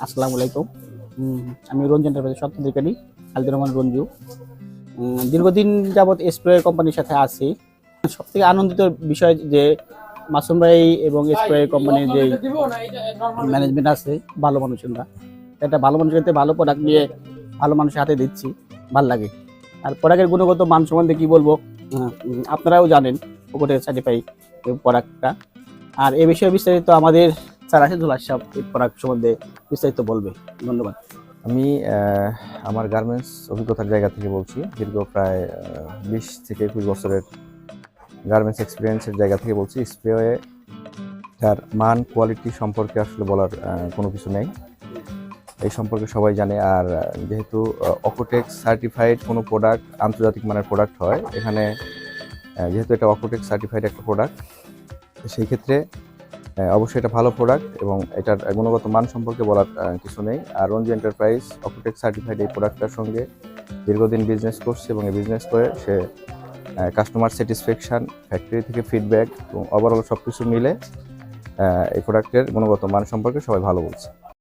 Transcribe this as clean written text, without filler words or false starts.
আসসালামু আলাইকুম। আমি রঞ্জন এন্টারপ্রাইজের স্বত্বাধিকারী খালিদুর রহমান রঞ্জু। দীর্ঘদিন যাবৎ স্প্রে কোম্পানির সাথে আছি। সবথেকে আনন্দিত বিষয় যে মাসুম ভাই এবং স্প্রে কোম্পানির যে ম্যানেজমেন্ট আছে, ভালো মানুষরা, একটা ভালো মানুষের হাতে ভালো প্রোডাক্ট নিয়ে ভালো মানুষের হাতে দিচ্ছি, ভাল লাগে। আর প্রোডাক্টের গুণগত মান সম্বন্ধে কি বলবো, আপনারাও জানেন ওকোটেক সার্টিফাই প্রোডাক্টটা। আর এ বিষয়ে বিস্তারিত আমাদের স্যার রাশিদুল আশরাফ এই প্রোডাক্ট সম্বন্ধে বিস্তারিত বলবে। ধন্যবাদ। আমি আমার গার্মেন্টস অভিজ্ঞতার জায়গা থেকে বলছি। দীর্ঘ প্রায় 20 থেকে 21 বছরের গার্মেন্টস এক্সপিরিয়েন্সের জায়গা থেকে বলছি। স্প্রে তার মান কোয়ালিটি সম্পর্কে আসলে বলার কোনো কিছু নেই, এই সম্পর্কে সবাই জানে। আর যেহেতু ওকোটেক সার্টিফাইড কোনো প্রোডাক্ট আন্তর্জাতিক মানের প্রোডাক্ট হয়, এখানে যেহেতু এটা ওকোটেক সার্টিফাইড একটা প্রোডাক্ট, সেই ক্ষেত্রে অবশ্যই এটা ভালো প্রোডাক্ট এবং এটার গুণগত মান সম্পর্কে বলার কিছু নেই। আর রঞ্জু এন্টারপ্রাইজ ওকোটেক সার্টিফাইড এই প্রোডাক্টটার সঙ্গে দীর্ঘদিন বিজনেস করছে এবং এই বিজনেস করে সে কাস্টমার স্যাটিসফ্যাকশান, ফ্যাক্টরি থেকে ফিডব্যাক এবং ওভারঅল সব কিছু মিলে এই প্রোডাক্টের গুণগত মান সম্পর্কে সবাই ভালো বলছে।